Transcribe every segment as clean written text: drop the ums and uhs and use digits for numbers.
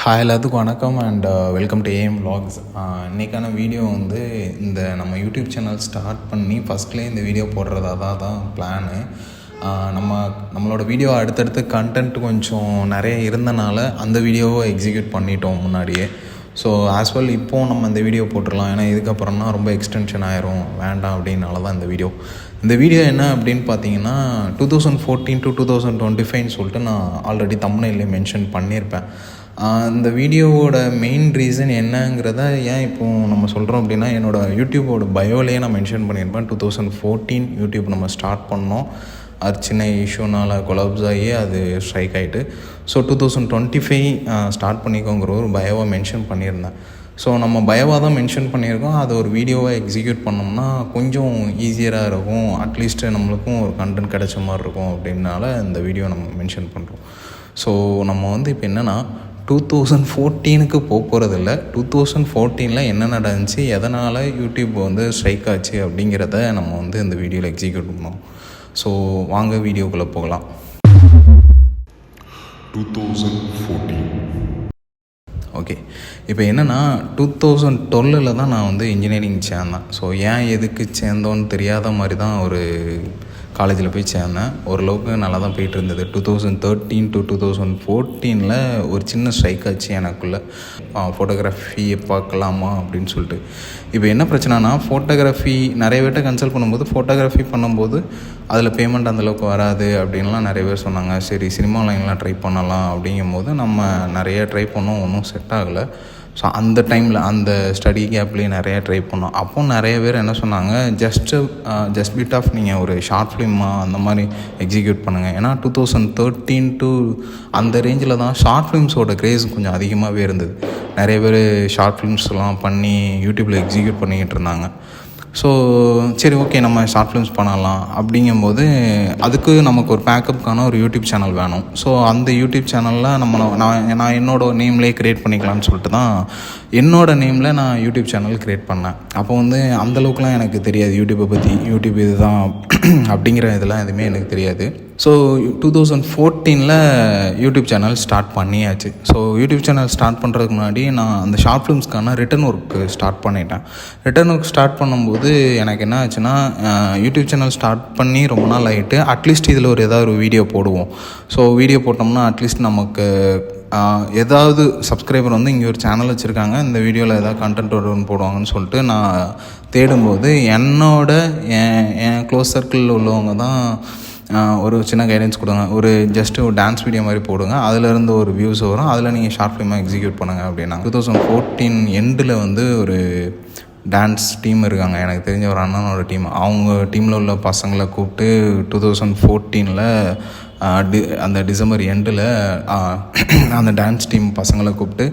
Hi எல்லாத்துக்கும் வணக்கம் and welcome to AM vlogs. இன்றைக்கான வீடியோ வந்து இந்த நம்ம யூடியூப் சேனல் ஸ்டார்ட் பண்ணி ஃபஸ்ட்லேயே இந்த வீடியோ போடுறதா தான் பிளானு. நம்மளோட வீடியோ அடுத்தடுத்து கண்டென்ட் கொஞ்சம் நிறைய இருந்தனால அந்த வீடியோவை எக்ஸிக்யூட் பண்ணிட்டோம் முன்னாடியே. ஸோ ஆஸ் வெல் இப்போது நம்ம இந்த வீடியோ போட்டுடலாம், ஏன்னா இதுக்கப்புறம்னா ரொம்ப எக்ஸ்டென்ஷன் ஆயிரும், வேண்டாம் அப்படின்னால தான் இந்த வீடியோ என்ன அப்படின்னு பார்த்தீங்கன்னா 2014 to 2025 சொல்லிட்டு நான் ஆல்ரெடி தம்ப்நெயில்ல மென்ஷன் பண்ணியிருப்பேன். இந்த வீடியோவோட மெயின் ரீசன் என்னங்கிறத ஏன் இப்போது நம்ம சொல்கிறோம் அப்படின்னா, என்னோடய யூடியூபோட பயோலேயே நான் மென்ஷன் பண்ணியிருப்பேன். 2014 யூடியூப் நம்ம ஸ்டார்ட் பண்ணோம், அது சின்ன இஷ்யூனால் கொலாப்ஸ் ஆகி அது ஸ்ட்ரைக் ஆகிட்டு. ஸோ 2025 ஸ்டார்ட் பண்ணிக்கோங்கிற ஒரு பயோவை மென்ஷன் பண்ணியிருந்தேன். ஸோ நம்ம பயோவாக தான் மென்ஷன் பண்ணியிருக்கோம், அது ஒரு வீடியோவை எக்ஸிக்யூட் பண்ணோம்னா கொஞ்சம் ஈஸியராக இருக்கும், அட்லீஸ்ட் நம்மளுக்கும் ஒரு கண்டென்ட் கிடைச்ச மாதிரி இருக்கும் அப்படின்னால இந்த வீடியோ நம்ம மென்ஷன் பண்ணுறோம். ஸோ நம்ம வந்து இப்போ என்னென்னா 2014க்கு போகிறதில்ல, 2014 என்ன நடந்துச்சு, எதனால் யூடியூப் வந்து ஸ்ட்ரைக் ஆச்சு அப்படிங்கிறத நம்ம வந்து இந்த வீடியோவில் எக்ஸிக்யூட் பண்ணோம். ஸோ வாங்க வீடியோக்குள்ளே போகலாம். 2014 ஓகே. இப்போ என்னென்னா 2012 தான் நான் வந்து இன்ஜினியரிங் சேர்ந்தேன். ஸோ ஏன் எதுக்கு சேர்ந்தோன்னு தெரியாத மாதிரி தான் ஒரு காலேஜில் போய் சேர்ந்தேன். ஓரளவுக்கு நல்லா தான் போயிட்டு இருந்தது. 2013 to 2014 ஒரு சின்ன ஸ்ட்ரைக் ஆச்சு எனக்குள்ளே, ஃபோட்டோகிராஃபியை பார்க்கலாமா அப்படின்னு சொல்லிட்டு. இப்போ என்ன பிரச்சனைனா, ஃபோட்டோகிராஃபி நிறைய பேர்கிட்ட கன்சல்ட் பண்ணும்போது ஃபோட்டோகிராஃபி பண்ணும்போது அதில் பேமெண்ட் அந்தளவுக்கு வராது அப்படின்லாம் நிறைய பேர் சொன்னாங்க. சரி, சினிமா லைன்லாம் ட்ரை பண்ணலாம் அப்படிங்கும்போது நம்ம நிறைய ட்ரை பண்ணோம், ஒன்றும் செட் ஆகலை. ஸோ அந்த டைமில் அந்த ஸ்டடி கேப்லேயே நிறையா ட்ரை பண்ணோம். அப்போது நிறைய பேர் என்ன சொன்னாங்க, ஜஸ்ட் பிட் ஆஃப் நீங்கள் ஒரு ஷார்ட் ஃபிலிமாக அந்த மாதிரி எக்ஸிக்யூட் பண்ணுங்கள். ஏன்னா 2013 to அந்த ரேஞ்சில் தான் ஷார்ட் ஃபிலிம்ஸோட க்ரேஸ் கொஞ்சம் அதிகமாகவே இருந்தது. நிறைய பேர் ஷார்ட் ஃபிலிம்ஸ்லாம் பண்ணி யூடியூப்பில் எக்ஸிக்யூட் பண்ணிக்கிட்டு இருந்தாங்க. ஸோ சரி, ஓகே, நம்ம ஷார்ட் ஃபிலிம்ஸ் பண்ணலாம் அப்படிங்கும்போது அதுக்கு நமக்கு ஒரு பேக்கப்புக்கான ஒரு யூடியூப் சேனல் வேணும். ஸோ அந்த யூடியூப் சேனலில் நான் என்னோடய நேம்லேயே க்ரியேட் பண்ணிக்கலாம்னு சொல்லிட்டு தான் என்னோடய நேமில் நான் யூடியூப் சேனல் க்ரியேட் பண்ணேன். அப்போ வந்து அந்தளவுக்குலாம் எனக்கு தெரியாது யூடியூப்பை பற்றி, யூடியூப் இது தான் அப்படிங்கிற இதெல்லாம் எதுவுமே எனக்கு தெரியாது. ஸோ 2014 யூடியூப் சேனல் ஸ்டார்ட் பண்ணியாச்சு. ஸோ யூடியூப் சேனல் ஸ்டார்ட் பண்ணுறதுக்கு முன்னாடி நான் அந்த ஷார்ட் ஃபிலிம்ஸ்க்கான ரிட்டன் ஒர்க்கு ஸ்டார்ட் பண்ணிட்டேன். ரிட்டன் ஒர்க் ஸ்டார்ட் பண்ணும்போது எனக்கு என்ன ஆச்சுன்னா, யூடியூப் சேனல் ஸ்டார்ட் பண்ணி ரொம்ப நாள் ஆகிட்டு, அட்லீஸ்ட் இதில் ஏதாவது ஒரு வீடியோ போடுவோம். ஸோ வீடியோ போட்டோம்னா அட்லீஸ்ட் நமக்கு ஏதாவது சப்ஸ்கிரைபர் வந்து இங்கே ஒரு சேனல் வச்சுருக்காங்க, இந்த வீடியோவில் ஏதாவது கண்டென்ட் ஒன்று போடுவாங்கன்னு சொல்லிட்டு நான் தேடும்போது என் க்ளோஸ் சர்க்கிளில் உள்ளவங்க தான் ஒரு சின்ன கைடன்ஸ் கொடுங்க, ஒரு ஜஸ்ட்டு ஒரு டான்ஸ் வீடியோ மாதிரி போடுங்க, அதிலேருந்து ஒரு வியூஸ் வரும், அதில் நீங்கள் ஷார்ட் ஃபிலிமாக எக்ஸிக்யூட் பண்ணுங்கள் அப்படின்னா. 2014 எண்டில் வந்து ஒரு டான்ஸ் டீம் இருக்காங்க, எனக்கு தெரிஞ்ச ஒரு அண்ணனோட டீம். அவங்க டீமில் உள்ள பசங்களை கூப்பிட்டு 2014 அந்த டிசம்பர் எண்டில் அந்த டான்ஸ் டீம் பசங்களை கூப்பிட்டு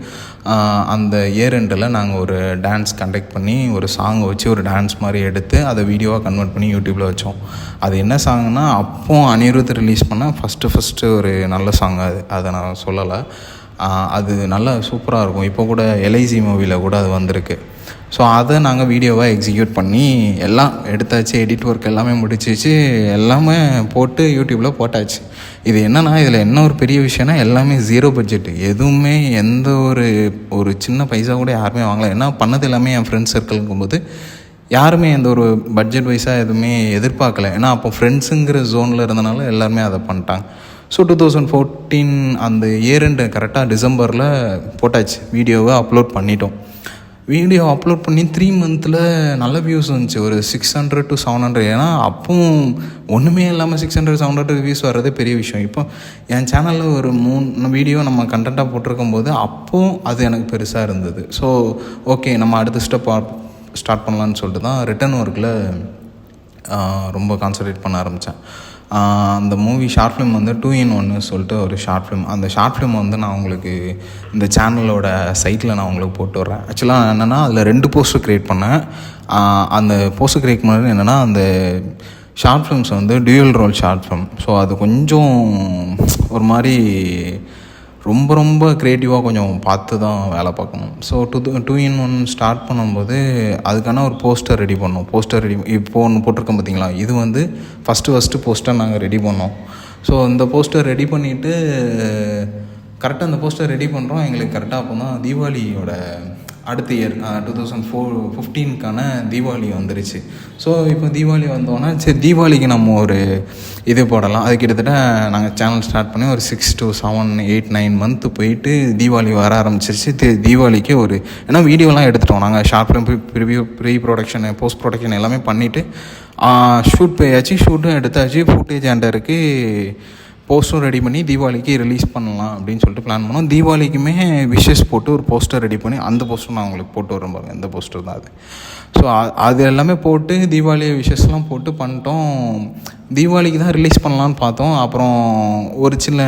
அந்த இயர் எண்டில் நாங்கள் ஒரு டான்ஸ் கண்டக்ட் பண்ணி ஒரு சாங்கை வச்சு ஒரு டான்ஸ் மாதிரி எடுத்து அதை வீடியோவாக கன்வெர்ட் பண்ணி யூடியூப்பில் வச்சோம். அது என்ன சாங்னா, அப்போது அனிருத் ரிலீஸ் பண்ண ஃபஸ்ட்டு ஒரு நல்ல சாங். அதை நான் சொல்லலை, அது நல்லா சூப்பராக இருக்கும். இப்போ கூட எல்ஐசி மூவியில் கூட அது வந்திருக்கு. ஸோ அதை நாங்கள் வீடியோவாக எக்ஸிக்யூட் பண்ணி எல்லாம் எடுத்தாச்சு, எடிட் ஒர்க் எல்லாமே முடிச்சிச்சு, எல்லாமே போட்டு யூடியூப்பில் போட்டாச்சு. இது என்னென்னா, இதில் என்ன ஒரு பெரிய விஷயம்னா, எல்லாமே 0 பட்ஜெட்டு, எதுவுமே எந்த ஒரு சின்ன பைசா கூட யாருமே வாங்கலை. ஏன்னா பண்ணது எல்லாமே என் ஃப்ரெண்ட்ஸ் சர்க்கிள்ங்கும்போது யாருமே எந்த ஒரு பட்ஜெட் வைஸாக எதுவுமே எதிர்பார்க்கலை. ஏன்னா அப்போ ஃப்ரெண்ட்ஸுங்கிற ஜோனில் இருந்தனால எல்லாருமே அதை பண்ணிட்டாங்க. ஸோ 2014 அந்த இயர் எண்டு கரெக்டாக டிசம்பரில் போட்டாச்சு, வீடியோவை அப்லோட் பண்ணிட்டோம். வீடியோ அப்லோட் பண்ணி 3 months நல்ல வியூஸ் வந்துச்சு, ஒரு 600 to 700. ஏன்னா அப்பவும் ஒன்றுமே இல்லாமல் 600-700 வியூஸ் வர்றதே பெரிய விஷயம். இப்போ என் சேனலில் ஒரு 3 வீடியோ நம்ம கண்டென்ட்டாக போட்டிருக்கும் போது அப்போது அது எனக்கு பெருசாக இருந்தது. ஸோ ஓகே, நம்ம அடுத்த ஸ்டெப் ஸ்டார்ட் பண்ணலான்னு சொல்லிட்டு தான் ரிட்டன் ஒர்க்கில் ரொம்ப கான்சன்ட்ரேட் பண்ண ஆரம்பித்தேன். அந்த மூவி ஷார்ட் ஃபிலிம் வந்து 2-in-1 சொல்லிட்டு ஒரு ஷார்ட் ஃபிலிம். அந்த ஷார்ட் ஃபிலிம் வந்து நான் உங்களுக்கு இந்த சேனலோட சைட்டில் நான் உங்களுக்கு போட்டு வர்றேன். ஆக்சுவலாக என்னென்னா, அதில் 2 போஸ்டர் க்ரியேட் பண்ணேன். அந்த போஸ்டர் க்ரியேட் பண்ணது என்னென்னா, அந்த ஷார்ட் ஃபிலிம்ஸ் வந்து dual role short film. So அது கொஞ்சம் ஒரு மாதிரி ரொம்ப க்ரியேட்டிவாக கொஞ்சம் பார்த்து தான் வேலை பார்க்கணும். ஸோ 2-in-1 ஸ்டார்ட் பண்ணும்போது அதுக்கான ஒரு போஸ்டர் ரெடி பண்ணோம். இப்போது ஒன்று போட்டிருக்கோம் பார்த்தீங்களா, இது வந்து ஃபஸ்ட்டு போஸ்டர் நாங்கள் ரெடி பண்ணோம். ஸோ இந்த போஸ்டர் ரெடி பண்ணிவிட்டு கரெக்டாக அந்த போஸ்டர் ரெடி பண்ணுறோம். எங்களுக்கு கரெக்டாக அப்போ தான் தீபாவளியோட அடுத்த இயர் 2015க்கான தீபாவளி வந்துருச்சு. ஸோ இப்போ தீபாவளி வந்தோன்னா சரி தீபாவளிக்கு நம்ம ஒரு இது போடலாம். அது கிட்டத்தட்ட நாங்கள் சேனல் ஸ்டார்ட் பண்ணி ஒரு 6 to 7 8 9 மந்த்து போயிட்டு தீபாவளி வர ஆரம்பிச்சிருச்சு. தீபாவளிக்கு ஏன்னா வீடியோலாம் எடுத்துட்டோம் நாங்கள். Short film pre production post production எல்லாமே பண்ணிவிட்டு ஷூட் போயாச்சு. ஷூட்டும் எடுத்தாச்சு. ஃபுட்டேஜ் ஆண்டருக்கு போஸ்டரும் ரெடி பண்ணி தீபாவளிக்கு ரிலீஸ் பண்ணலாம் அப்படின்னு சொல்லிட்டு பிளான் பண்ணோம். தீபாவளிக்குமே விஷஸ் போட்டு ஒரு போஸ்டர் ரெடி பண்ணி அந்த போஸ்டர் நான் உங்களுக்கு போட்டு வரேன் பாருங்க. இந்த போஸ்டர் தான் அது. ஸோ அது எல்லாமே போட்டு தீபாவளி விஷஸ்லாம் போட்டு பண்ணிட்டோம். தீபாவளிக்கு தான் ரிலீஸ் பண்ணலான்னு பார்த்தோம். அப்புறம் ஒரு சில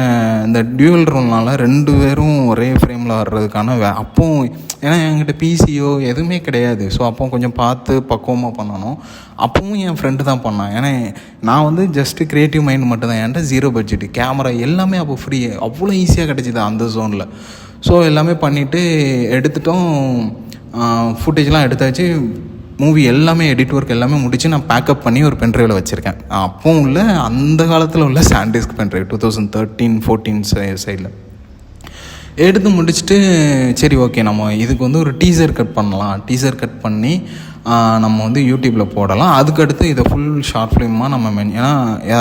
இந்த டியூவல் ரோல்னால 2 பேரும் ஒரே ஃப்ரேமில் வர்றதுக்கான அப்போது ஏன்னா என்கிட்ட பிசியோ எதுவுமே கிடையாது. ஸோ அப்போ கொஞ்சம் பார்த்து பக்குவமாக பண்ணணும். அப்பவும் என் ஃப்ரெண்டு தான் பண்ணான். ஏன்னா நான் ஜஸ்ட்டு க்ரியேட்டிவ் மைண்ட் மட்டும் தான். என்கிட்ட 0 பட்ஜெட்டு, கேமரா எல்லாமே அப்போ ஃப்ரீ, அவ்வளோ ஈஸியாக கிடச்சிது அந்த ஜோனில். ஸோ எல்லாமே பண்ணிவிட்டு எடுத்துட்டோம். ஃபுட்டேஜ்லாம் எடுத்தாச்சு. மூவி எல்லாமே எடிட் ஒர்க் எல்லாமே முடித்து நான் பேக்கப் பண்ணி ஒரு பென்ட்ரைவில் வச்சுருக்கேன். அப்போவும் உள்ள அந்த காலத்தில் உள்ள சாண்டிஸ்க் பென்ட்ரைவ் 2013-14 சைடில் எடுத்து முடிச்சுட்டு சரி ஓகே நம்ம இதுக்கு ஒரு டீசர் கட் பண்ணலாம். டீசர் கட் பண்ணி நம்ம யூடியூப்பில் போடலாம். அதுக்கடுத்து இதை ஃபுல் ஷார்ட் ஃபிலிமாக நம்ம ஏன்னா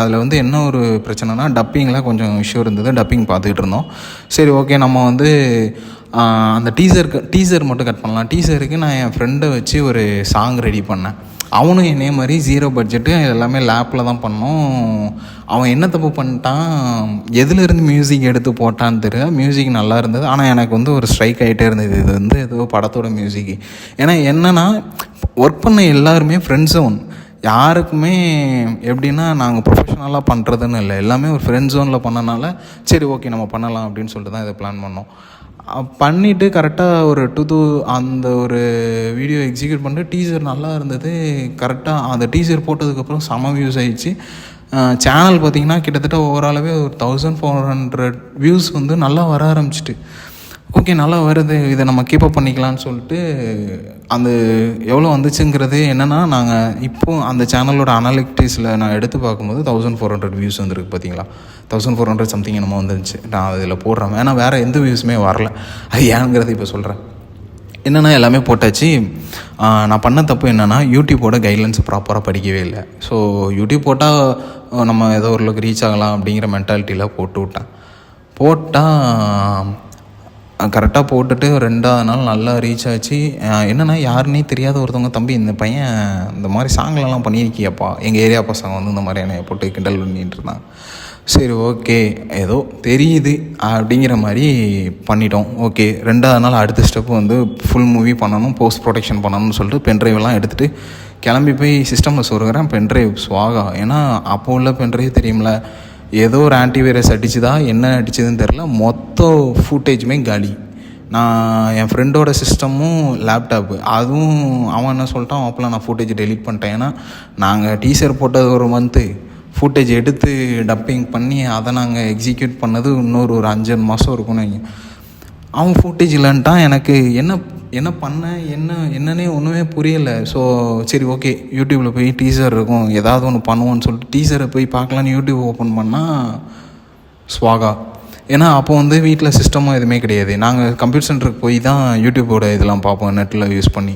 அதில் என்ன ஒரு பிரச்சனைனா டப்பிங்கில் கொஞ்சம் இஷ்யூ இருந்தது. டப்பிங் பார்த்துக்கிட்டு இருந்தோம். சரி ஓகே நம்ம அந்த டீசர் மட்டும் கட் பண்ணலாம். டீசருக்கு நான் என் ஃப்ரெண்டை வச்சு ஒரு சாங் ரெடி பண்ணேன். அவனும் என்னே மாதிரி 0 பட்ஜெட்டு, எல்லாமே லேப்பில் தான் பண்ணோம். அவன் என்ன தப்பு பண்ணிட்டான், எதுலேருந்து மியூசிக் எடுத்து போட்டான்னு தெரியல. மியூசிக் நல்லா இருந்தது. ஆனால் எனக்கு ஒரு ஸ்ட்ரைக் ஆகிட்டே இருந்தது. இது ஏதோ படத்தோட மியூசிக்கு. ஏன்னா என்னென்னா ஒர்க் பண்ண எல்லாருமே ஃப்ரெண்ட் ஜோன். யாருக்குமே எப்படின்னா நாங்கள் ப்ரொஃபஷனலாக பண்ணுறதுன்னு இல்லை, எல்லாமே ஒரு ஃப்ரெண்ட் ஜோனில் பண்ணனால சரி ஓகே நம்ம பண்ணலாம் அப்படின்னு சொல்லிட்டு தான் இதை பிளான் பண்ணோம். பண்ணிவிட்டு கரெக்டாக அந்த ஒரு வீடியோ எக்ஸிக்யூட் பண்ணிட்டு டீசர் நல்லா இருந்தது. கரெக்டாக அந்த டீசர் போட்டதுக்கப்புறம் செம வியூஸ் ஆகிடுச்சு. சேனல் பார்த்திங்கன்னா கிட்டத்தட்ட ஓவராலாகவே ஒரு 1400 வியூஸ் நல்லா வர ஆரம்பிச்சிட்டு. ஓகே நல்லா வருது, இதை நம்ம கீப்பப் பண்ணிக்கலான்னு சொல்லிட்டு அந்த எவ்வளோ வந்துச்சுங்கிறது என்னென்னா நாங்கள் இப்போது அந்த சேனலோட அனாலிட்டிக்ஸில் நான் எடுத்து பார்க்கும்போது 1400 வியூஸ் வந்துருக்கு. பார்த்தீங்களா, 1400 சம்திங் என்னமோ வந்துருந்துச்சு. நான் அதில் போடுறேன். ஏன்னா வேறு எந்த வியூஸுமே வரல. அது ஏங்கிறது இப்போ சொல்கிறேன். என்னென்னா எல்லாமே போட்டாச்சு. நான் பண்ண தப்பு என்னென்னா யூடியூப்போட கைட்லைன்ஸ் ப்ராப்பராக படிக்கவே இல்லை. ஸோ யூடியூப் போட்டால் நம்ம ஏதோ ஓரளவுக்கு ரீச் ஆகலாம் அப்படிங்கிற மென்டாலிட்டியில் போட்டால் கரெக்டாக போட்டுட்டு 2ஆவது நாள் நல்லா ரீச் ஆச்சு. என்னென்னா யாருன்னே தெரியாத ஒருத்தவங்க, தம்பி இந்த பையன் இந்த மாதிரி சாங்லலாம் பண்ணியிருக்கியாப்பா, எங்கள் ஏரியா பசங்க இந்த மாதிரி என்னை போட்டு கிண்டல் பண்ணிட்டு இருந்தான். சரி ஓகே ஏதோ தெரியுது அப்படிங்கிற மாதிரி பண்ணிட்டோம். ஓகே 2ஆவது நாள் அடுத்த ஸ்டெப்பு ஃபுல் மூவி பண்ணணும், போஸ்ட் ப்ரொடக்ஷன் பண்ணணும்னு சொல்லிட்டு பென்ட்ரைவெல்லாம் எடுத்துகிட்டு கிளம்பி போய் சிஸ்டமில் சொருகிறேன். பென்ட்ரைவ் ஸ்வாகா. ஏன்னா அப்போ உள்ள பென்ட்ரைவ் தெரியுமில்ல, ஏதோ ஒரு ஆன்டிவைரஸ் அடிச்சுதா என்ன அடிச்சதுன்னு தெரில, மொத்த ஃபுட்டேஜுமே காலி. நான் என் ஃப்ரெண்டோட சிஸ்டமும் லேப்டாப்பு அதுவும் அவன் என்ன சொல்லிட்டான், அப்போலாம் நான் ஃபுட்டேஜ் டெலீட் பண்ணிட்டேன். ஏன்னா நாங்கள் டீசர் போட்டது ஒரு மந்த்து, ஃபுட்டேஜ் எடுத்து டப்பிங் பண்ணி அதை நாங்கள் எக்ஸிக்யூட் பண்ணது இன்னொரு 5 மாதம் இருக்கும்னு. அவன் ஃபுட்டேஜ் இல்லைன்ட்டான். எனக்கு என்ன பண்ண என்னன்னே ஒன்றுமே புரியலை. ஸோ சரி ஓகே யூடியூப்பில் போய் டீசர் இருக்கும், ஏதாவது ஒன்று பண்ணுவோன்னு சொல்லிட்டு டீசரை போய் பார்க்கலான்னு யூடியூப் ஓப்பன் பண்ணால் ஸ்வாகா. ஏன்னா அப்போ வீட்டில் சிஸ்டமும் எதுவுமே கிடையாது. நாங்கள் கம்ப்யூட்டர் சென்டருக்கு போய் தான் யூடியூப்போட இதெல்லாம் பார்ப்போம் நெட்டில் யூஸ் பண்ணி.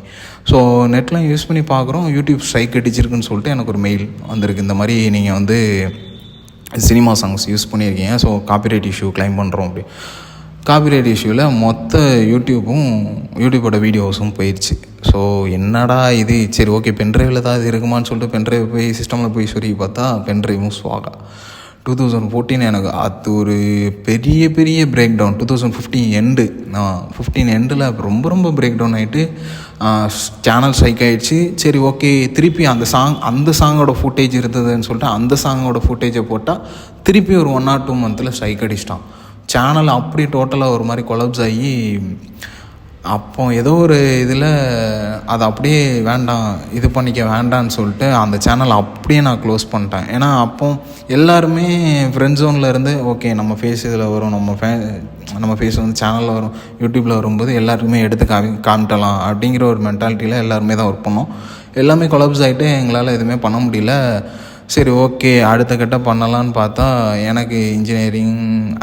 ஸோ நெட்லாம் யூஸ் பண்ணி பார்க்குறோம், யூடியூப் ஸ்ட்ரைக் அடிச்சிருக்குன்னு சொல்லிட்டு எனக்கு ஒரு மெயில் வந்திருக்கு. இந்த மாதிரி நீங்கள் சினிமா சாங்ஸ் யூஸ் பண்ணியிருக்கீங்க, ஸோ காப்பிரைட் இஷ்யூ கிளைம் பண்ணுறோம். அப்படி காப்பிரைட் இஷ்யூவில் மொத்த யூடியூப்போட வீடியோஸும் போயிடுச்சு. ஸோ என்னடா இது, சரி ஓகே பென்ட்ரைவில் தான் இது இருக்குமான்னு சொல்லிட்டு பென்ட்ரைவ் போய் சிஸ்டமில் போய் சொருகி பார்த்தா பென்ட்ரைவும் ஸ்வாகா. 2014 எனக்கு அது ஒரு பெரிய பிரேக் டவுன். 2015 எண்டில் ரொம்ப பிரேக் டவுன் ஆகிட்டு சேனல் ஸ்ட்ரைக் ஆகிடுச்சு. சரி ஓகே திருப்பி அந்த சாங்கோட ஃபுட்டேஜ் இருந்ததுன்னு சொல்லிட்டு அந்த சாங்கோட ஃபுட்டேஜை போட்டால் திருப்பி ஒரு 1 or 2 மந்தில் ஸ்ட்ரைக் அடிச்சிட்டான். சேனல் அப்படி டோட்டலாக ஒரு மாதிரி கொலாப்ஸ் ஆகி, அப்போ ஏதோ ஒரு இதில் அதை அப்படியே வேண்டாம் இது பண்ணிக்க வேண்டான்னு சொல்லிட்டு அந்த சேனலை அப்படியே நான் க்ளோஸ் பண்ணிட்டேன். ஏன்னா அப்போ எல்லாருமே ஃப்ரெண்ட் ஜோனில் இருந்து ஓகே நம்ம ஃபேஸ் இதில் வரும், நம்ம ஃபேஸ் சேனலில் வரும், யூடியூப்பில் வரும்போது எல்லாருக்குமே எடுத்து காமிட்டலாம் அப்படிங்கிற ஒரு மென்டாலிட்டியில் எல்லாருமே தான் ஒர்க் பண்ணோம். எல்லாமே கொலாப்ஸ் ஆகிட்டு எங்களால் எதுவுமே பண்ண முடியல. சரி ஓகே அடுத்த கட்ட பண்ணலான்னு பார்த்தா எனக்கு இன்ஜினியரிங்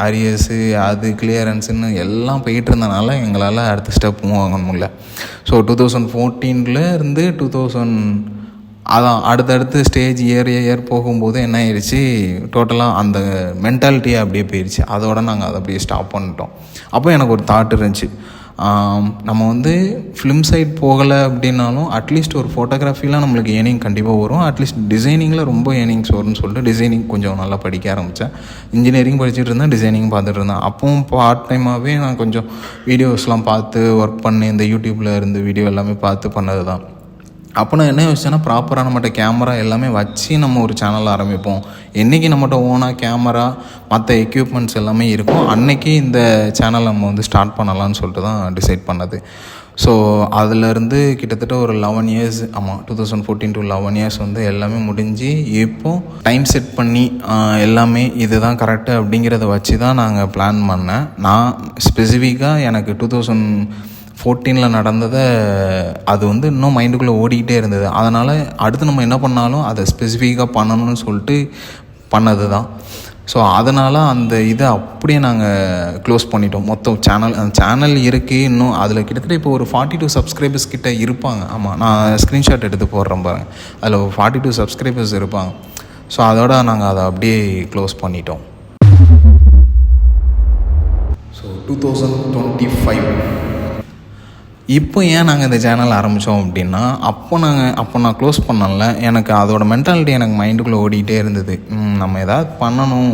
அரியர்ஸு அது கிளியரன்ஸுன்னு எல்லாம் போயிட்டு இருந்தனால எங்களால் அடுத்த ஸ்டெப் மூவ் ஆக முடியல. ஸோ 2014 அதான் அடுத்தடுத்து ஸ்டேஜ் இயர் போகும்போது என்ன ஆயிடுச்சு, டோட்டலாக அந்த மென்டாலிட்டியே அப்படியே போயிடுச்சு. அதோட நாங்கள் அதை அப்படியே ஸ்டாப் பண்ணிட்டோம். அப்போ எனக்கு ஒரு தாட் இருந்துச்சு, நம்ம வந்து ஃபிலிம் சைட் போகலை அப்படின்னாலும் அட்லீஸ்ட் ஒரு ஃபோட்டோகிராஃபிலாம் நம்மளுக்கு ஏர்னிங் கண்டிப்பாக வரும். அட்லீஸ்ட் டிசைனிங்கில் ரொம்ப ஏர்னிங்ஸ் வரும்னு சொல்லிட்டு டிசைனிங் கொஞ்சம் நல்லா படிக்க ஆரம்பித்தேன். இன்ஜினியரிங் படிச்சுட்டு இருந்தேன், டிசைனிங் பார்த்துட்டு இருந்தேன். அப்பவும் பார்ட் டைமாகவே நான் கொஞ்சம் வீடியோஸ்லாம் பார்த்து ஒர்க் பண்ணி இந்த யூடியூப்பில் இருந்து வீடியோ எல்லாமே பார்த்து பண்ணது தான். அப்போ நான் என்ன யோசிச்சேன்னா, ப்ராப்பராக நம்மகிட்ட கேமரா எல்லாமே வச்சு நம்ம ஒரு சேனல் ஆரம்பிப்போம். என்றைக்கு நம்மகிட்ட ஓனாக கேமரா மற்ற எக்யூப்மெண்ட்ஸ் எல்லாமே இருக்கும், அன்றைக்கி இந்த சேனல் நம்ம வந்து ஸ்டார்ட் பண்ணலான்னு சொல்லிட்டு தான் டிசைட் பண்ணது. ஸோ அதிலேருந்து கிட்டத்தட்ட ஒரு 11 இயர்ஸ், ஆமாம் 2014 to 11 இயர்ஸ் வந்து எல்லாமே முடிஞ்சு இப்போது டைம் செட் பண்ணி எல்லாமே இதுதான் கரெக்டு அப்படிங்கிறத வச்சு தான் நாங்கள் பிளான் பண்ணேன். நான் ஸ்பெசிஃபிக்காக எனக்கு 2014 நடந்ததை அது வந்து இன்னும் மைண்டுக்குள்ளே ஓடிக்கிட்டே இருந்தது. அதனால் அடுத்து நம்ம என்ன பண்ணாலும் அதை ஸ்பெசிஃபிக்காக பண்ணணும்னு சொல்லிட்டு பண்ணது தான். ஸோ அதனால் அந்த இதை அப்படியே நாங்கள் க்ளோஸ் பண்ணிட்டோம். மொத்தம் அந்த சேனல் இருக்குது இன்னும். அதில் கிட்டத்தட்ட இப்போ ஒரு 42 சப்ஸ்கிரைபர்ஸ் கிட்ட இருப்பாங்க. ஆமாம், நான் ஸ்க்ரீன்ஷாட் எடுத்து போடுறேன் பாருங்க, அதில் ஒரு 42 சப்ஸ்கிரைபர்ஸ் இருப்பாங்க. ஸோ அதோட நாங்கள் அதை அப்படியே க்ளோஸ் பண்ணிட்டோம். ஸோ 2025 இப்போ ஏன் நாங்கள் இந்த சேனல் ஆரம்பித்தோம் அப்படின்னா, அப்போ நான் க்ளோஸ் பண்ணல, எனக்கு அதோட மென்டாலிட்டி எனக்கு மைண்டுக்குள்ளே ஓடிக்கிட்டே இருந்தது. நம்ம எதாவது பண்ணணும்,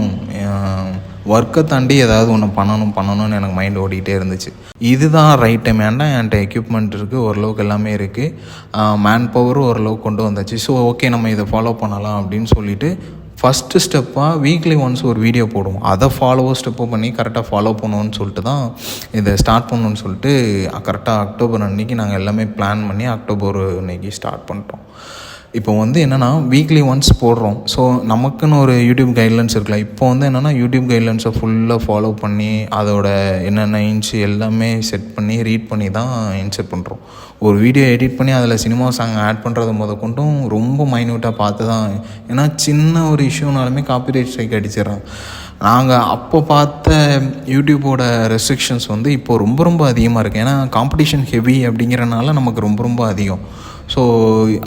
ஒர்க்கை தாண்டி ஏதாவது ஒன்று பண்ணணும்னு எனக்கு மைண்ட் ஓடிக்கிட்டே இருந்துச்சு. இதுதான் ரைட் டைம். ஏன்டா என்கிட்ட எக்யூப்மெண்ட் இருக்குது, ஓரளவுக்கு எல்லாமே இருக்குது, மேன் பவரும் ஓரளவுக்கு கொண்டு வந்தாச்சு. ஸோ ஓகே நம்ம இதை ஃபாலோ பண்ணலாம் அப்படின்னு சொல்லிவிட்டு ஃபஸ்ட்டு ஸ்டெப்பாக வீக்லி ஒன்ஸ் ஒரு வீடியோ போடுவோம். அதை ஸ்டெப்பு பண்ணி கரெக்டாக ஃபாலோ பண்ணுவோன்னு சொல்லிட்டு தான் இதை ஸ்டார்ட் பண்ணணுன்னு சொல்லிட்டு கரெக்டாக அக்டோபர் அன்றைக்கி நாங்கள் எல்லாமே பிளான் பண்ணி அக்டோபர் அன்றைக்கி ஸ்டார்ட் பண்ணிட்டோம். இப்போ வந்து என்னென்னா வீக்லி ஒன்ஸ் போடுறோம். ஸோ நமக்குன்னு ஒரு யூடியூப் கைட்லைன்ஸ் இருக்கலாம். இப்போ வந்து என்னென்னா யூடியூப் கைட்லைன்ஸை ஃபுல்லாக ஃபாலோ பண்ணி அதோட என்னென்ன இன்ச்சு எல்லாமே செட் பண்ணி ரீட் பண்ணி தான் இன்செர்ட் பண்ணுறோம். ஒரு வீடியோ எடிட் பண்ணி அதில் சினிமா சாங் ஆட் பண்ணுறது கொண்டும் ரொம்ப மைன்யூட்டாக பார்த்து தான். ஏன்னா சின்ன ஒரு இஷ்யூனாலுமே காப்பிரைட் ஸ்ட்ரைக் அடிச்சிடறாங்க. நாங்கள் அப்போ பார்த்த யூடியூப்போட ரெஸ்ட்ரிக்ஷன்ஸ் வந்து இப்போது ரொம்ப அதிகமாக இருக்குது. ஏன்னா காம்படிஷன் ஹெவி அப்படிங்கிறனால நமக்கு ரொம்ப அதிகம். ஸோ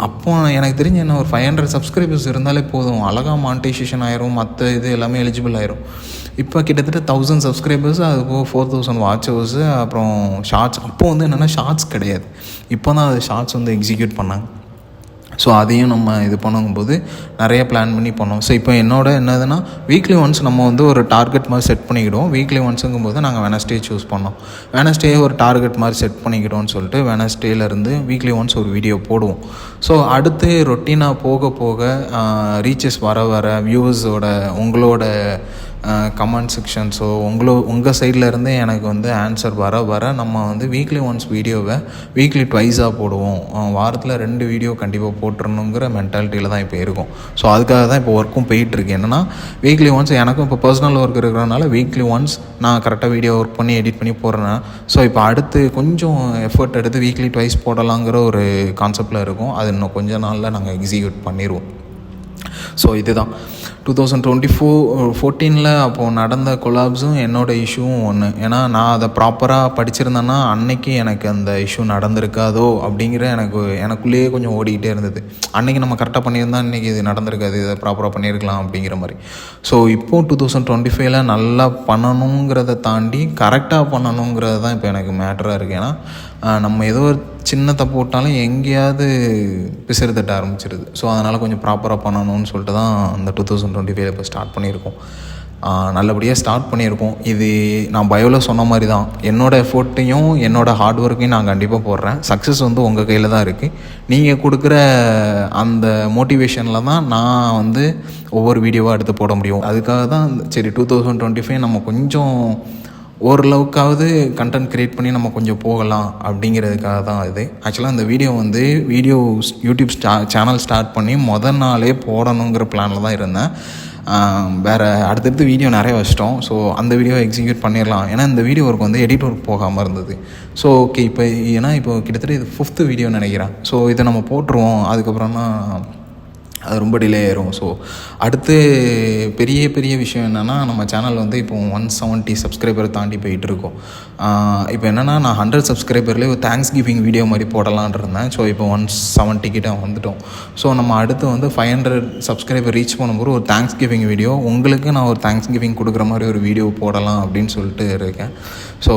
அப்போ எனக்கு தெரிஞ்ச என்ன ஒரு 500 சப்ஸ்கிரைபர்ஸ் இருந்தாலே போதும், அழகாக மானிட்டைசேஷன் ஆயிரும், மற்ற இது எல்லாமே எலிஜிபிள் ஆயிரும். இப்போ கிட்டத்தட்ட 1000 சப்ஸ்கிரைபர்ஸ், அதுக்கு 4000 வாட்ச் ஹவர்ஸு, அப்புறம் ஷார்ட்ஸ். அப்போ வந்து என்னென்னா ஷார்ட்ஸ் கிடையாது, இப்போ தான் அது ஷார்ட்ஸ் வந்து எக்ஸிக்யூட் பண்ணாங்க. ஸோ அதையும் நம்ம இது பண்ணும்போது நிறைய பிளான் பண்ணி பண்ணோம். ஸோ இப்போ என்னதுன்னா வீக்லி ஒன்ஸ் நம்ம வந்து ஒரு டார்கெட் மாதிரி செட் பண்ணிக்கிடுவோம். வீக்லி ஒன்ஸுங்கும்போது நாங்கள் வெனஸ்டே சூஸ் பண்ணோம். வெனஸ்டே ஒரு டார்கெட் மாதிரி செட் பண்ணிக்கிட்டோம்னு சொல்லிட்டு வெனஸ்டேலேருந்து வீக்லி ஒன்ஸ் ஒரு வீடியோ போடுவோம். ஸோ அடுத்து ரொட்டீனாக போக ரீச்சஸ் வர வியூவர்ஸோட உங்களோட கமெண்ட் செக்ஷன்ஸோ உங்கள் சைட்லேருந்து எனக்கு வந்து ஆன்சர் வர நம்ம வந்து வீக்லி ஒன்ஸ் வீடியோவை வீக்லி ட்வைஸாக போடுவோம். வாரத்தில் 2 வீடியோ கண்டிப்பாக போட்டுறணுங்கிற மென்டாலிட்டியில் தான் இப்போ இருக்கும். ஸோ அதுக்காக தான் இப்போ ஒர்க்கும் போயிட்டுருக்கு. என்னென்னா வீக்லி ஒன்ஸ் எனக்கும் இப்போ பர்சனல் ஒர்க் இருக்கிறனால வீக்லி ஒன்ஸ் நான் கரெக்டாக வீடியோ ஒர்க் பண்ணி எடிட் பண்ணி போடுறேன். ஸோ இப்போ அடுத்து கொஞ்சம் எஃபர்ட் எடுத்து வீக்லி ட்வைஸ் போடலாங்கிற ஒரு கான்செப்டில் இருக்கும். அது இன்னும் கொஞ்ச நாளில் நாங்கள் எக்ஸிக்யூட் பண்ணிடுவோம். ஸோ இதுதான் 2014 அப்போது நடந்த கொலாப்ஸும் என்னோடய இஷ்யூவும் ஒன்று. ஏன்னா நான் அதை ப்ராப்பராக படிச்சிருந்தேன்னா அன்னைக்கு எனக்கு அந்த இஷ்யூ நடந்திருக்காதோ அப்படிங்கிற எனக்குள்ளேயே கொஞ்சம் ஓடிக்கிட்டே இருந்தது. அன்றைக்கி நம்ம கரெக்டாக பண்ணியிருந்தால் இன்றைக்கி இது நடந்திருக்காது, இதை ப்ராப்பராக பண்ணியிருக்கலாம் அப்படிங்கிற மாதிரி. ஸோ இப்போது 2025 நல்லா பண்ணணுங்கிறத தாண்டி கரெக்டாக பண்ணணுங்கிறது தான் இப்போ எனக்கு மேட்டராக இருக்குது. ஏன்னா நம்ம ஏதோ ஒரு சின்ன தப்பு போட்டாலும் எங்கேயாவது பிசறு தட்ட ஆரம்பிச்சிருது. ஸோ அதனால் கொஞ்சம் ப்ராப்பராக பண்ணணும்னு சொல்லிட்டு தான் அந்த 2025 இப்போ ஸ்டார்ட் பண்ணியிருக்கோம். நல்லபடியாக ஸ்டார்ட் பண்ணியிருக்கோம். இது நான் பயோவில் சொன்ன மாதிரி தான், என்னோடய எஃபோர்ட்டையும் என்னோடய ஹார்ட் ஒர்க்கையும் நான் கண்டிப்பாக போடுறேன். சக்ஸஸ் வந்து உங்கள் கையில் தான் இருக்குது. நீங்கள் கொடுக்குற அந்த மோட்டிவேஷனில் தான் நான் வந்து ஒவ்வொரு வீடியோவாக எடுத்து போட முடியும். அதுக்காக தான் சரி 2025 நம்ம கொஞ்சம் ஓரளவுக்காவது கண்டென்ட் க்ரியேட் பண்ணி நம்ம கொஞ்சம் போகலாம் அப்படிங்கிறதுக்காக தான் இது. ஆக்சுவலாக அந்த வீடியோ யூடியூப் சேனல் ஸ்டார்ட் பண்ணி நாளே போடணுங்கிற பிளானில் தான் இருந்தேன். வேறு அடுத்தடுத்து வீடியோ நிறைய வச்சிட்டோம். ஸோ அந்த வீடியோவை எக்ஸிக்யூட் பண்ணிடலாம். ஏன்னா இந்த வீடியோ ஒர்க் வந்து எடிட் ஒர்க் போகாமல் இருந்தது. ஸோ ஓகே இப்போ கிட்டத்தட்ட இது 5th வீடியோ நினைக்கிறேன். ஸோ இதை நம்ம போட்டுருவோம். அதுக்கப்புறம்னா அது ரொம்ப டிலே ஆயிரும். ஸோ அடுத்து பெரிய விஷயம் என்னென்னா, நம்ம சேனல் வந்து இப்போ 170 சப்ஸ்கிரைபர் தாண்டி போயிட்டுருக்கோம். இப்போ என்னென்னா, நான் 100 சப்ஸ்கிரைபர்லேயே ஒரு தேங்க்ஸ் கிவிங் வீடியோ மாதிரி போடலான் இருந்தேன். ஸோ இப்போ 170 கிட்ட வந்துட்டோம். ஸோ நம்ம அடுத்து வந்து 500 சப்ஸ்கிரைபர் ரீச் பண்ணும்போது ஒரு தேங்க்ஸ் கிவிங் வீடியோ, உங்களுக்கு நான் ஒரு தேங்க்ஸ் கிவிங் கொடுக்குற மாதிரி ஒரு வீடியோ போடலாம் அப்படின்னு சொல்லிட்டு இருக்கேன். ஸோ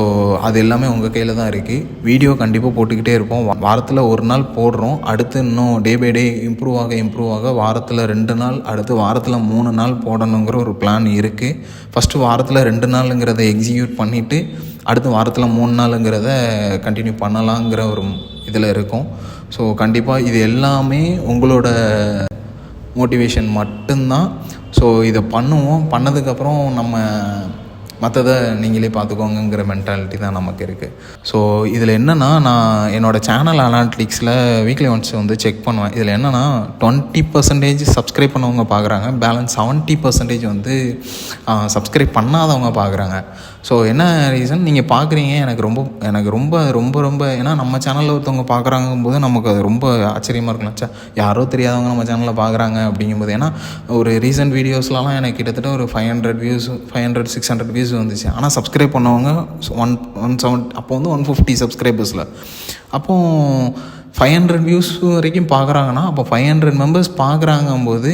அது எல்லாமே உங்கள் கையில் தான் இருக்குது. வீடியோ கண்டிப்பாக போட்டுக்கிட்டே இருப்போம். வாரத்தில் ஒரு நாள் போடுறோம். அடுத்து இன்னும் டே பை டே இம்ப்ரூவ் ஆக வாரத்தில் 2 நாள், அடுத்து வாரத்தில் 3 நாள் போடணுங்கிற ஒரு பிளான் இருக்குது. ஃபஸ்ட்டு வாரத்தில் 2 நாளுங்கிறத எக்ஸிக்யூட் பண்ணிவிட்டு அடுத்து வாரத்தில் 3 நாளுங்கிறத கண்டினியூ பண்ணலாங்கிற ஒரு இதில் இருக்கும். ஸோ கண்டிப்பாக இது எல்லாமே உங்களோட மோட்டிவேஷன் மட்டும்தான். ஸோ இதை பண்ணுவோம். பண்ணதுக்கப்புறம் நம்ம மற்றதை நீங்களே பார்த்துக்கோங்கிற மென்டாலிட்டி தான் நமக்கு இருக்குது. ஸோ இதில் என்னென்னா, நான் என்னோடய சேனல் அனாலிட்டிக்ஸில் வீக்லி ஒன்ஸ் வந்து செக் பண்ணுவேன். இதில் என்னென்னா 20% சப்ஸ்கிரைப் பண்ணவங்க பார்க்குறாங்க, பேலன்ஸ் 70% வந்து சப்ஸ்கிரைப் பண்ணாதவங்க பார்க்குறாங்க. ஸோ என்ன ரீசன் நீங்கள் பார்க்குறீங்க, எனக்கு ரொம்ப ஏன்னா நம்ம சேனலில் ஒருத்தவங்க பார்க்குறாங்கும்போது நமக்கு அது ரொம்ப ஆச்சரியமாக இருக்கும்ல. யாரோ தெரியாதவங்க நம்ம சேனலில் பார்க்குறாங்க அப்படிங்கும்போது. ஏன்னா ஒரு ரீசன்ட் வீடியோஸ்லாம் எனக்கு கிட்டத்தட்ட ஒரு 500-600 வியூஸ் வந்துச்சு. ஆனால் சப்ஸ்கிரைப் பண்ணவங்க 170, அப்போ வந்து 150 சப்ஸ்கிரைபர்ஸில். அப்போது 500 வியூஸ் வரைக்கும் பார்க்குறாங்கன்னா, அப்போ 500 மெம்பர்ஸ் பார்க்குறாங்கும்போது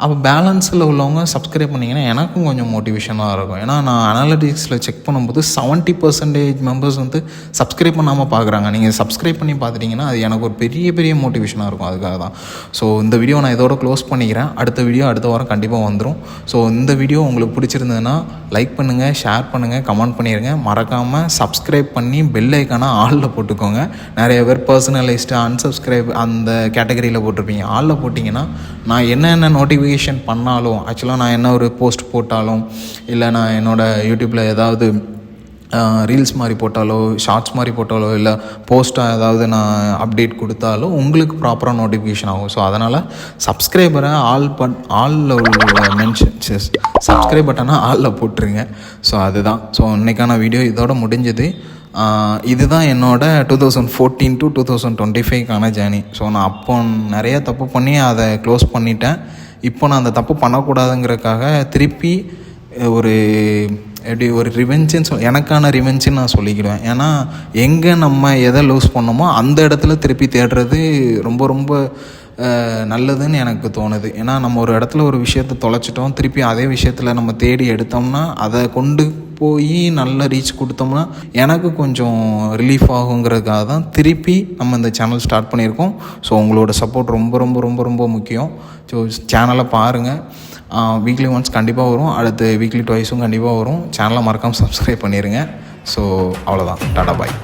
அப்போ பேலன்ஸில் உள்ளவங்க சப்ஸ்கிரைப் பண்ணிங்கன்னா எனக்கும் கொஞ்சம் மோட்டிவேஷனாக இருக்கும். ஏன்னா நான் அனாலிட்டிக்ஸில் செக் பண்ணும்போது 70% மெம்பர்ஸ் வந்து சப்ஸ்கிரைப் பண்ணாமல் பார்க்குறாங்க. நீங்கள் சப்ஸ்கிரைப் பண்ணி பார்த்துட்டிங்கன்னா அது எனக்கு ஒரு பெரிய மோட்டிவேஷனாக இருக்கும். அதுக்காக தான். ஸோ இந்த வீடியோ நான் இதோட க்ளோஸ் பண்ணிக்கிறேன். அடுத்த வீடியோ அடுத்த வாரம் கண்டிப்பாக வந்துடும். ஸோ இந்த வீடியோ உங்களுக்கு பிடிச்சிருந்ததுன்னா லைக் பண்ணுங்கள், ஷேர் பண்ணுங்கள், கமெண்ட் பண்ணிடுங்க. மறக்காமல் சப்ஸ்கிரைப் பண்ணி பெல் ஐக்கானை ஆலில் போட்டுக்கோங்க. நிறைய பேர் பர்சனலைஸ்டு அன்சப்ஸ்கிரைப் அந்த கேட்டகரியில் போட்டிருப்பீங்க. ஆலில் போட்டிங்கன்னா நான் என்னென்ன நோட்டிஃபிகேஷன் பண்ணாலும், ஆக்சுவலாக நான் என்ன ஒரு போஸ்ட் போட்டாலும், இல்லை நான் என்னோடய யூடியூப்பில் ஏதாவது ரீல்ஸ் மாதிரி போட்டாலோ, ஷார்ட்ஸ் மாதிரி போட்டாலோ, இல்லை போஸ்ட்டாக ஏதாவது நான் அப்டேட் கொடுத்தாலும் உங்களுக்கு ப்ராப்பராக நோட்டிஃபிகேஷன் ஆகும். ஸோ அதனால் சப்ஸ்கிரைபரை ஆலில் உள்ள சப்ஸ்கிரைப் பட்டனை ஆலில் போட்டுருங்க. ஸோ அதுதான். ஸோ இன்றைக்கான வீடியோ இதோட முடிஞ்சது. இதுதான் என்னோடய 2014 to 2025க்கான ஜேர்னி. ஸோ நான் அப்போ நிறைய தப்பு பண்ணி அதை க்ளோஸ் பண்ணிட்டேன். இப்போ நான் அந்த தப்பு பண்ணக்கூடாதுங்கிறதுக்காக திருப்பி ஒரு ரிவெஞ்சுன்னு எனக்கான ரிவெஞ்சுன்னு நான் சொல்லிக்கிடுவேன். ஏன்னா எங்கே நம்ம எதை லூஸ் பண்ணோமோ அந்த இடத்துல திருப்பி தேடுறது ரொம்ப நல்லதுன்னு எனக்கு தோணுது. ஏன்னா நம்ம ஒரு இடத்துல ஒரு விஷயத்தை தொலைச்சிட்டோம், திருப்பி அதே விஷயத்தில் நம்ம தேடி எடுத்தோம்னா அதை கொண்டு போய் நல்ல ரீச் கொடுத்தோம்னா எனக்கு கொஞ்சம் ரிலீஃப் ஆகுங்கிறதுக்காக தான் திருப்பி நம்ம இந்த சேனல் ஸ்டார்ட் பண்ணியிருக்கோம். ஸோ உங்களோட சப்போர்ட் ரொம்ப முக்கியம். ஸோ சேனலை பாருங்கள். வீக்லி ஒன்ஸ் கண்டிப்பாக வரும். அடுத்து வீக்லி ட்வைஸும் கண்டிப்பாக வரும். சேனலை மறக்காமல் சப்ஸ்கிரைப் பண்ணிடுங்க. ஸோ அவ்வளோதான். டாடா பாய்.